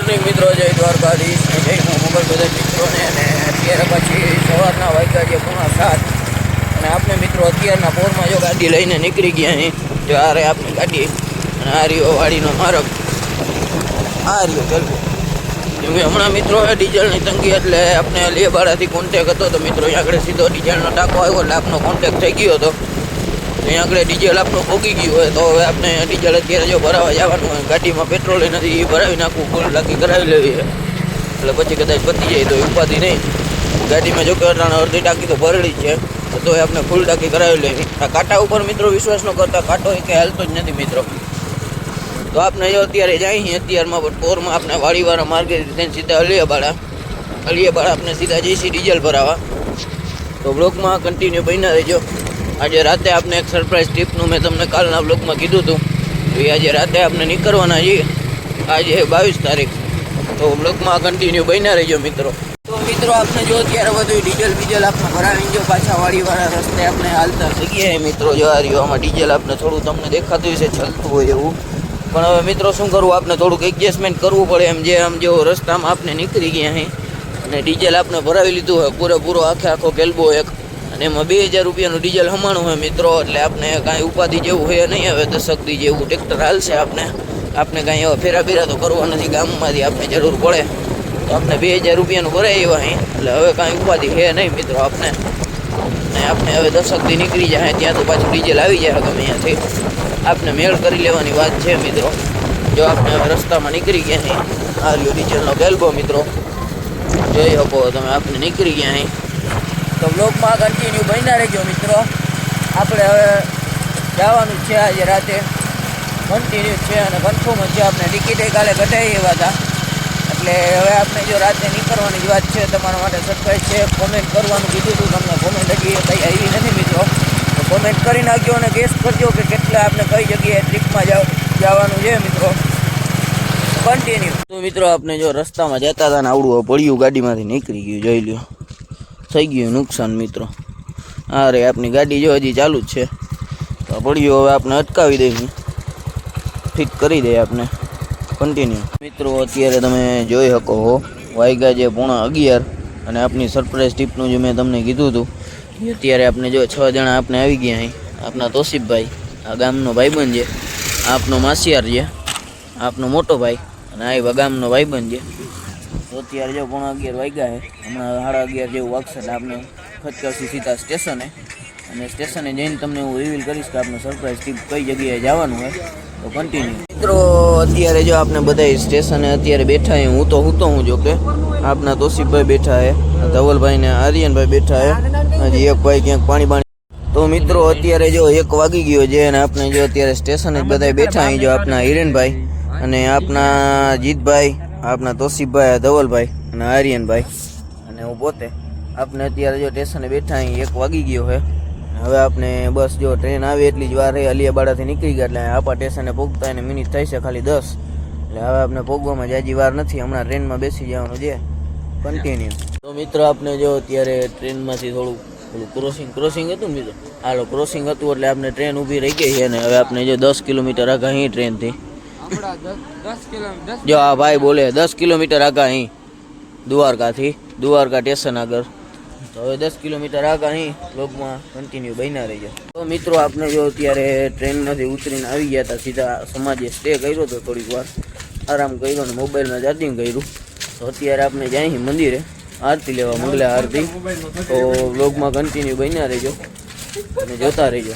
Morning મિત્રો, જય દ્વારકાધીશ ને જય મોગલ બધા મિત્રોને. અને અત્યારે પછી સવારના વાગ્યા છે 7:30 અને આપણે મિત્રો અત્યારના પોરમાં જો ગાડી લઈને નીકળી ગયા અહીં. જો આ રે આપણી ગાડી અને આ રહ્યો વાડીનો માર્ગ, આ રહ્યો ગલબો. કેમ કે હમણાં મિત્રો ડીઝલની તંગી એટલે આપણે લેબાડાથી કોન્ટેક હતો તો મિત્રો અહીંયા આગળ સીધો ડીઝલનો ટાંકો આવ્યો એટલે આપનો કોન્ટેક થઈ ગયો હતો. અહીંયા આગળ ડીઝલ આપણો ભોગી ગયું હોય તો હવે આપણે ડીઝલ અત્યારે જો ભરાવા જવાનું હોય, ગાડીમાં પેટ્રોલ નથી, એ ભરાવી નાખવું, ફૂલ ટાંકી કરાવી લેવી એટલે પછી કદાચ પતી જાય તો ઉપાધિ નહીં. ગાડીમાં જો કે અડધી ટાંકી તો ભરેલી છે તો આપણે ફૂલ ટાંકી કરાવી લેવી. આ કાંટા ઉપર મિત્રો વિશ્વાસ ન કરતા, કાંટો એ કંઈ હાલતો જ નથી મિત્રો. તો આપણે જો અત્યારે જઈએ અત્યારમાં પણ પોરમાં આપણે વાડીવાળા માર્ગે થઈને સીધા અલિયાબાડા આપણે સીધા જઈશું ડીઝલ ભરાવા. તો બ્લોકમાં કન્ટિન્યુ બન્યા રહેજો. આજે રાતે આપણે એક સરપ્રાઈઝ ટ્રીપનું મેં તમને કાલના બ્લોગમાં કીધું હતું તો આજે રાતે આપણે નીકળવાના છીએ. આજે 22 તારીખ. તો બ્લોગમાં કન્ટિન્યુ બન્યા રહેજો મિત્રો. તો મિત્રો આપણે જો અત્યારે બધું ડીઝલ આપણે ભરાવી જો પાછા વાડીવાળા રસ્તે આપણે હાલતા થઈ ગયા મિત્રો. જો આ રહ્યો આમાં ડીઝલ આપણે થોડું તમને દેખાતું હશે ચાલતું હોય એવું, પણ હવે મિત્રો શું કરવું, આપણે થોડુંક એડજસ્ટમેન્ટ કરવું પડે એમ. જે આમ જેવો રસ્તામાં આપણે નીકળી ગયા અહીં અને ડીઝલ આપણે ભરાવી લીધું હોય પૂરેપૂરો આખો ગેલ્બો એક, અને એમાં 2000 રૂપિયાનું ડીઝલ હમાણું હોય મિત્રો. એટલે આપણે કાંઈ ઉપાધિ જેવું હોય નહીં. હવે દશકથી જેવું ટ્રેક્ટર હાલશે આપણે કાંઈ એવા ફેરા તો કરવા નથી. ગામમાંથી આપણે જરૂર પડે તો આપણે 2000 રૂપિયાનું ભરાય એવા અહીં, એટલે હવે કાંઈ ઉપાધિ છે નહીં મિત્રો આપણે. ને આપણે હવે દશકથી નીકળી જાય ત્યાં તો પાછું ડીઝલ આવી જાય ગમે અહીંયાથી. આપણે મેળ કરી લેવાની વાત છે મિત્રો. જો આપણે હવે રસ્તામાં નીકળી ગયા અહીં, આ રહ્યો ડીઝલનો ગેલ્બો મિત્રો, જોઈ શકો તમે. આપણે નીકળી ગયા અહીં તો બ્લોગમાં કન્ટિન્યુ બન્યા રહેજો મિત્રો. આપણે હવે જવાનું છે આજે રાતે, કન્ટિન્યુ છે અને કન્ફર્મ જ છે. આપણે ટિકિટે કાલે કઢાવી એવા હતા એટલે હવે આપણે જો રાતે નીકળવાની જ વાત છે. તમારા માટે સરપ્રાઈઝ છે. કોમેન્ટ કરવાનું કીધું હતું તમને, કોમેન્ટ હજી કંઈ આવી નથી મિત્રો. તો કોમેન્ટ કરી નાખજો અને ગેસ કરજો કે કેટલા આપણે કઈ જગ્યાએ ટ્રીપમાં જવાનું છે મિત્રો. કન્ટિન્યુ. તો મિત્રો આપણે જો રસ્તામાં જતા હતા ને આવડું પડ્યું ગાડીમાંથી નીકળી ગયું, જોઈ લ્યો. થઈ ગયું નુકસાન મિત્રો. હા રે આપણી ગાડી જો હજી ચાલુ જ છે તો પડ્યું. હવે આપણે અટકાવી દઈએ, ઠીક કરી દઈએ આપણે. કન્ટિન્યુ મિત્રો. અત્યારે તમે જોઈ શકો હો વાગ્યા છે 11:30 અને આપણી સરપ્રાઈઝ ટીપનું જે મેં તમને કીધું હતું અત્યારે આપણે જો 6 જણા આપણે આવી ગયા અહીં. આપણા તોસીફભાઈ, આ ગામનો ભાઈબંધ છે, આપનો માસિયાર છે, આપનો મોટો ભાઈ અને આ ગામનો ભાઈબંધ છે. તો અત્યારે જો 11:30 વાગ્યા છે. હમણાં 11:30 જેવું વાગશે એટલે આપણે ખચકાશી સીધા સ્ટેશને, અને સ્ટેશને જઈને તમને હું રિવીલ કરીશ કે આપણે સરપ્રાઈઝ ટીપ કઈ જગ્યાએ જવાનું હોય. તો કન્ટિન્યુ મિત્રો. અત્યારે જો આપણે બધા સ્ટેશને અત્યારે બેઠા છે. હું તો જો કે આપના તોસીફભાઈ બેઠા છે, ધવલભાઈ ને આર્યનભાઈ બેઠા છે, હજી એક ભાઈ ક્યાંક પાણી. તો મિત્રો અત્યારે જો 1 વાગી ગયો છે અને આપણે જો અત્યારે સ્ટેશને બધા બેઠા અહીં. જો આપના હિરેનભાઈ અને આપના જીતભાઈ, આપના તોસીફભાઈ, ધવલભાઈ અને આર્યનભાઈ અને હું પોતે આપણે અત્યારે જો સ્ટેશને બેઠા અહીં. 1 વાગી ગયો છે. હવે આપણે બસ જો ટ્રેન આવે એટલી જ વાર રહી. અલિયાબાડાથી નીકળી ગયા એટલે આપણા સ્ટેશને પહોંચતા એને મિનિટ થઈ છે ખાલી 10. એટલે હવે આપણે પહોંચવામાં જાજી વાર નથી. હમણાં ટ્રેનમાં બેસી જવાનું છે. કન્ટિન્યુ. તો મિત્રો આપણે જો અત્યારે ટ્રેનમાંથી થોડું ક્રોસિંગ હતું ને મિત્રો, હાલો ક્રોસિંગ હતું એટલે આપણે ટ્રેન ઊભી રહી ગઈ છે. અને હવે આપણે જો 10 કિલોમીટર આગળ અહીં ટ્રેનથી જો આ ભાઈ બોલે 10 કિલોમીટર આગળ અહીં દ્વારકા સ્ટેશન આગળ. તો હવે 10 કિલોમીટર આગળ અહીં બ્લોગમાં કન્ટિન્યુ બન્યા રહીજો. તો મિત્રો આપણે જો અત્યારે ટ્રેનમાંથી ઉતરીને આવી ગયા હતા, સીધા સમાજે સ્ટે કર્યો હતો, થોડીક વાર આરામ કર્યો અને મોબાઈલમાં ચાર્જિંગ કર્યું. તો અત્યારે આપણે જાય મંદિરે આરતી લેવા, મંગલા આરતી. તો બ્લોગમાં કન્ટિન્યુ બન્યા રહેજો અને જોતા રહેજો.